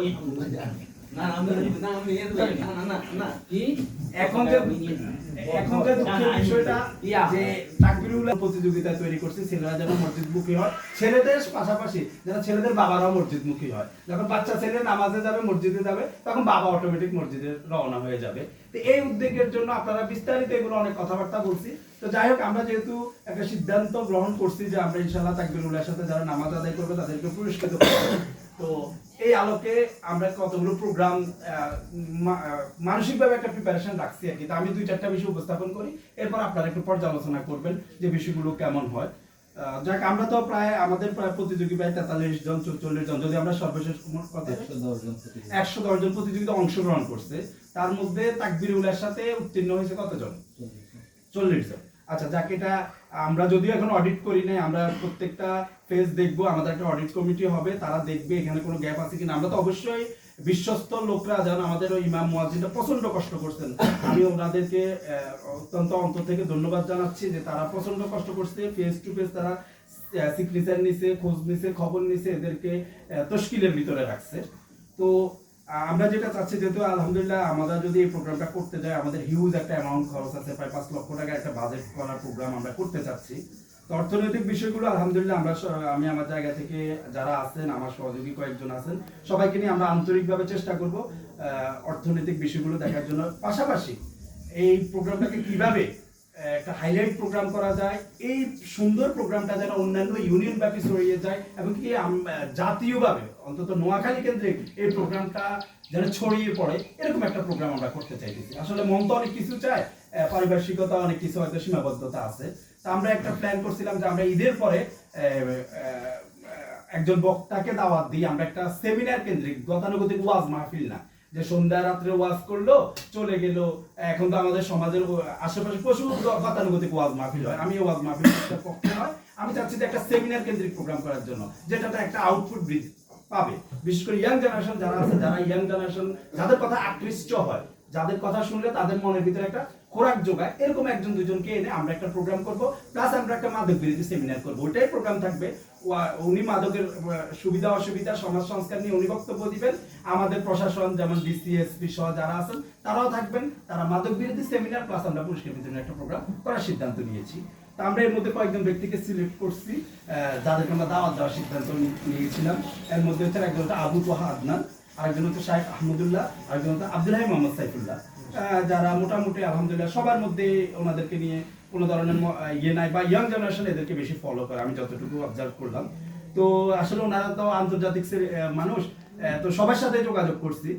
ওই না কি এখন যে দুঃখের বিষয়টা যে তাকবীরুল প্রতিযোগিতা তৈরি করছে ছেলেরা যেন মসজিদমুখী হয়, ছেলেদের পাশাপাশি যেন ছেলেদের বাবারাও মসজিদমুখী হয়। যখন বাচ্চা ছেলে নামাজে যাবে, মসজিদে যাবে, তখন বাবা অটোমেটিক মসজিদে রওনা হয়ে যাবে। তো এই উদ্যোগের জন্য আপনারা বিস্তারিত এগুলো অনেক কথাবার্তা বলছি। তো যাই হোক, আমরা যেহেতু একটা সিদ্ধান্ত গ্রহণ করছি যে আমরা ইনশাআল্লাহ তাকবীরুলের সাথে যারা নামাজ আদায় করবে তাদেরকে পুরস্কৃত করব, তো এই আলোকে আমরা কতগুলো প্রোগ্রাম মানসিকভাবে একটা প্রিপারেশন রাখছি আর কি। তো আমি 2-4টা বিষয় উপস্থাপন করি, এরপর আপনারা একটু পর্যালোচনা করবেন যে বিষয়গুলো কেমন হয়। যাক, আমরা তো আমাদের প্রায় প্রতিযোগী প্রায় 43 জন 44 জন, যদি আমরা সর্বশেষ 110 জন প্রতিযোগিতা অংশগ্রহণ করছে, তার মধ্যে তাকবীরুলের সাথে উত্তীর্ণ হয়েছে কতজন? 40 জন। আচ্ছা, যাক, এটা আমরা যদিও এখন অডিট করি নাই, আমরা প্রত্যেকটা ফেজ দেখবো, আমাদের একটা অডিট কমিটি হবে, তারা দেখবে এখানে কোনো গ্যাপ আছে কিনা। আমরা তো অবশ্যই বিশ্বস্ত লোকরা যেন আমাদের ওই ইমাম মুয়াজ্জিনরা প্রচন্ড কষ্ট করছেন, আমি ওনাদেরকে অত্যন্ত অন্তর থেকে ধন্যবাদ জানাচ্ছি যে তারা প্রচন্ড কষ্ট করছে। ফেস টু ফেস তারা সিগনেচার নিছে, খোঁজ নিছে, খবর নিছে, এদেরকে তশকিলের ভিতরে রাখছে। তো আমরা যেটা চাচ্ছি, যেহেতু আলহামদুলিল্লাহ আমরা যদি এই প্রোগ্রামটা করতে যাই, আমাদের হিউজ একটা অ্যামাউন্ট খরচ আছে, প্রায় 5 লক্ষ টাকা একটা বাজেট করার প্রোগ্রাম আমরা করতে চাচ্ছি। তো অর্থনৈতিক বিষয়গুলো আলহামদুলিল্লাহ আমি আমার জায়গা থেকে যারা আছেন, আমার সহযোগী কয়েকজন আছেন, সবাইকে নিয়ে আমরা আন্তরিকভাবে চেষ্টা করব অর্থনৈতিক বিষয়গুলো দেখার জন্য। পাশাপাশি এই প্রোগ্রামটাকে কিভাবে একটা হাইলাইট প্রোগ্রাম করা যায়, এই সুন্দর প্রোগ্রামটা যেন অন্যান্য ইউনিয়ন ব্যাপী ছড়িয়ে যায়, এবং কি জাতীয়ভাবে অন্তত নোয়াখালী কেন্দ্রে এই প্রোগ্রামটা যেন ছড়িয়ে পড়ে, এরকম একটা প্রোগ্রাম আমরা করতে চাইতেছি। আসলে মন তো অনেক কিছু চায়, পারিপার্শ্বিকতা অনেক কিছু হয়তো সীমাবদ্ধতা আছে। তা আমরা একটা প্ল্যান করছিলাম যে আমরা ঈদের পরে একজন বক্তাকে দাওয়াত দিই, আমরা একটা সেমিনার কেন্দ্রিক গতানুগতিক ওয়াজ মাহফিল না, যে সন্ধ্যা রাত্রে ওয়াজ করলো চলে গেল। এখন তো আমাদের সমাজের আশেপাশে প্রচুর গতানুগতিক ওয়াজ মাহফিল হয়, আমি ওয়াজ মাহফিলের পক্ষে নয়। আমি চাচ্ছি যে একটা সেমিনার কেন্দ্রিক প্রোগ্রাম করার জন্য, যেটাতে একটা আউটপুট পাবে, বিশেষ করে ইয়াং জেনারেশন যারা আছে, যারা ইয়াং জেনারেশন যাদের কথা আকৃষ্ট হয়, যাদের কথা শুনলে তাদের মনের ভিতরে একটা খোরাক যোগায়, এরকম 1-2জনকে এনে আমরা একটা প্রোগ্রাম করব। প্লাস আমরা একটা মাদক বিরোধী সেমিনার করব, ওইটাই প্রোগ্রাম থাকবে। উনি মাদকের সুবিধা অসুবিধা, সমাজ সংস্কার নিয়ে উনি বক্তব্য দিবেন। আমাদের প্রশাসন যেমন ডিসিএসপি সহ যারা আছেন তারাও থাকবেন, তারা মাদক বিরোধী সেমিনার প্লাস আমরা পুরস্কার বিতরণের একটা প্রোগ্রাম করার সিদ্ধান্ত নিয়েছি। তা আমরা এর মধ্যে কয়েকজন ব্যক্তিকে সিলেক্ট করছি, যাদেরকে আমরা দাওয়াত দেওয়ার সিদ্ধান্ত নিয়েছিলাম। এর মধ্যে হচ্ছে একজন হচ্ছে আবু তোহা আদনান, আরেকজন হচ্ছে শাইখ আহমদুল্লাহ, আরেকজন হচ্ছে আব্দুল হাই মোহাম্মদ সাইফুল্লাহ, যারা মোটামুটি আলহামদুলিল্লাহ সবার মধ্যে ওনাদেরকে নিয়ে কোনো ধরনের ইয়ে নাই, বা ইয়াং জেনারেশন এদেরকে বেশি ফলো করে, আমি যতটুকু অবজার্ভ করলাম। তো আসলে ওনারা তো আন্তর্জাতিক মানুষ, তো সবার সাথে যোগাযোগ করছি।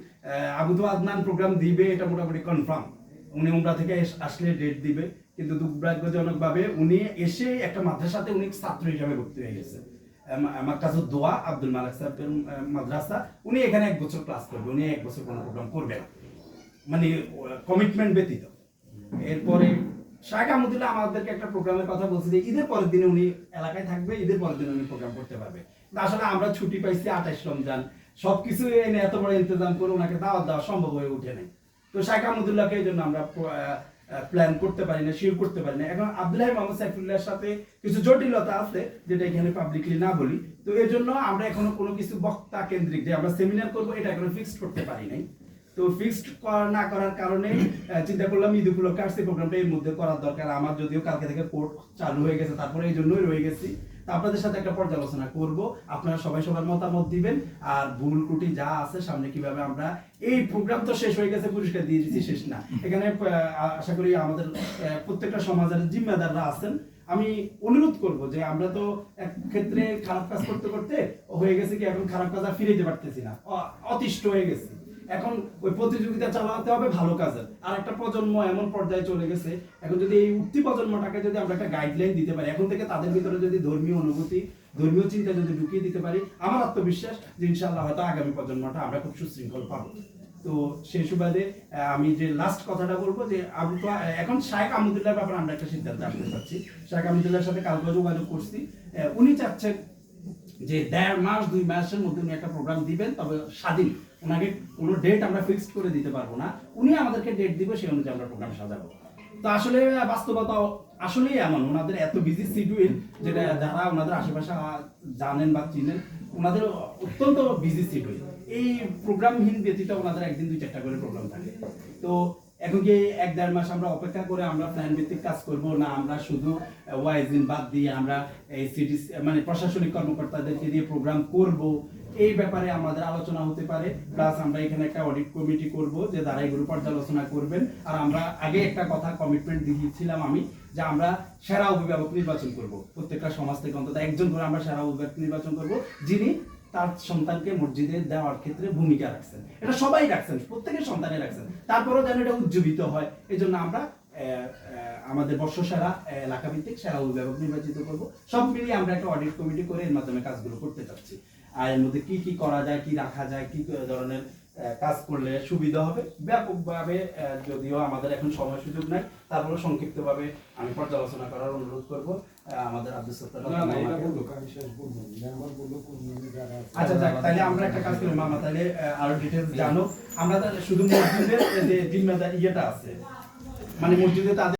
আবু তো আদনান প্রোগ্রাম দিবে, এটা মোটামুটি কনফার্ম। উনি উমরা থেকে আসলে ডেট দিবে, কিন্তু দুর্ভাগ্যজনকভাবে উনি এসে একটা মাদ্রাসাতে উনি ছাত্র হিসাবে ভর্তি হয়ে গেছে। মার্কাজুদ দোয়া আব্দুল মালিক সাহেবের মাদ্রাসা, উনি এখানে 1 বছর ক্লাস করবে, উনি 1 বছর কোনো প্রোগ্রাম করবে না, মানে কমিটমেন্ট ব্যতীত। এরপরে শাইখ আহমদুল্লাহ আমাদেরকে একটা প্রোগ্রামের কথা বলছে যে ঈদের পরের দিনে উনি এলাকায় থাকবে, ঈদের পরের দিনে উনি প্রোগ্রাম করতে পারবে। আসলে আমরা ছুটি পাইছি 28 রমজান, সবকিছু এনে এত বড় ইন্তজাম করে ওনাকে দাওয়াত দেওয়া সম্ভব হয়ে ওঠে নাই। তো শাইখ আহমদুল্লাহকে এই জন্য আমরা প্ল্যান করতে পারি না, শিওর করতে পারি না। এখন আব্দুল্লাহ মোহাম্মদ সাইফুল্লাহর সাথে কিছু জটিলতা আছে, যেটা এখানে পাবলিকলি না বলি। তো এই জন্য আমরা এখনো কোনো কিছু বক্তা কেন্দ্রিক যে আমরা সেমিনার করবো, এটা এখনো ফিক্সড করতে পারি নাই। তো ফিক্সড না করার কারণে চিন্তা করলাম ঈদ উপলক্ষে আসছে প্রোগ্রামটা এর মধ্যে করার দরকার। আমার যদিও কালকে থেকে কোর্ট চালু হয়ে গেছে, তারপরে এই জন্যই রয়ে গেছি। তা আপনাদের সাথে একটা পর্যালোচনা করব, আপনারা সবাই সবার মতামত দিবেন, আর ভুল ত্রুটি যা আছে সামনে কিভাবে আমরা এই প্রোগ্রাম তো শেষ হয়ে গেছে, পুরস্কার দিয়ে দিচ্ছি, শেষ না। এখানে আশা করি আমাদের প্রত্যেকটা সমাজের জিম্মেদাররা আছেন। আমি অনুরোধ করব যে আমরা তো এক ক্ষেত্রে খারাপ কাজ করতে করতে হয়ে গেছে কি, এখন খারাপ কাজ আর ফিরে যেতে পারতেছি না, অতিষ্ঠ হয়ে গেছে। এখন ওই প্রতিযোগিতা চালাতে হবে ভালো কাজের। আর একটা প্রজন্ম এমন পর্যায়ে চলে গেছে, এখন যদি এই উঠতি প্রজন্মটাকে যদি আমরা একটা গাইডলাইন দিতে পারি, এখন থেকে তাদের ভিতরে যদি ধর্মীয় অনুভূতি, ধর্মীয় চিন্তা যদি ঢুকিয়ে দিতে পারি, আমার আত্মবিশ্বাস যে ইনশাআল্লাহ হয়তো আগামী প্রজন্মটা আমরা খুব সুশৃঙ্খল পাবো। তো সেই সুবাদে আমি যে লাস্ট কথাটা বলবো যে এখন শাইখ আহমদুল্লাহর ব্যাপারে আমরা একটা সিদ্ধান্ত আসতে চাচ্ছি। শাইখ আহমদুল্লাহর সাথে কালকে যোগাযোগ করছি, উনি চাচ্ছেন যে 1.5 মাস 2 মাসের মধ্যে উনি একটা প্রোগ্রাম দিবেন, তবে স্বাধীন। ওনাকে কোনো ডেট আমরা ফিক্সড করে দিতে পারবো না, উনি আমাদেরকে ডেট দিবে, সেই অনুযায়ী আমরা প্রোগ্রাম সাজাবো। তো আসলে বাস্তবতা আসলেই এমন, ওনাদের এত বিজি শিডিউল, যেটা যারা ওনাদের আশেপাশে জানেন বা চিনেন, ওনাদের অত্যন্ত বিজি শিডিউল। এই প্রোগ্রামহীন ব্যতীত ওনাদের একদিন 2-4টা করে প্রোগ্রাম থাকে। তো এখন কি 1-1.5 মাস আমরা অপেক্ষা করে আমরা প্ল্যান ভিত্তিক কাজ করব, না আমরা শুধু ওয়াইজিন বাদ দিয়ে আমরা এই সিটি মানে প্রশাসনিক কর্মকর্তাদেরকে দিয়ে প্রোগ্রাম করব, এই ব্যাপারে আমাদের আলোচনা হতে পারে। প্লাস আমরা এখানে একটা অডিট কমিটি করব যে যারা এগুলো পর্যালোচনা করবেন। আর আমরা আগে একটা কথা কমিটমেন্ট দিয়েছিলাম আমি, যে আমরা সেরা অভিভাবক নির্বাচন করব, প্রত্যেকটা সমাজ থেকে অন্তত একজন করে আমরা সেরা অভিভাবক নির্বাচন করব, যিনি তার সন্তানকে মসজিদে দেওয়ার ক্ষেত্রে ভূমিকা রাখছেন। এটা সবাই রাখছেন, প্রত্যেকের সন্তানে রাখছেন, তারপরেও যেন এটা উজ্জীবিত হয়। এই জন্য আমরা আমাদের বর্ষসেরা এলাকা ভিত্তিক সেরা অভিভাবক নির্বাচিত করব। সব মিলিয়ে আমরা একটা অডিট কমিটি করে এর মাধ্যমে কাজগুলো করতে চাচ্ছি। আর এর মধ্যে কি কি করা যায়, কি রাখা যায়, কি ধরনের কাজ করলে সুবিধা হবে ব্যাপকভাবে, যদিও আমাদের এখন সময় সুযোগ নাই, তারপরে সংক্ষিপ্তভাবে আমি পর্যালোচনা করার অনুরোধ করব আমাদের আব্দুল সত্তার। আচ্ছা যাক, তাহলে আমরা একটা কাজ করি মামা, তাহলে আরো ডিটেইলস জানো। আমরা শুধু মসজিদের যে জিম্মেদারি ইয়েটা আছে, মানে মসজিদে তাদের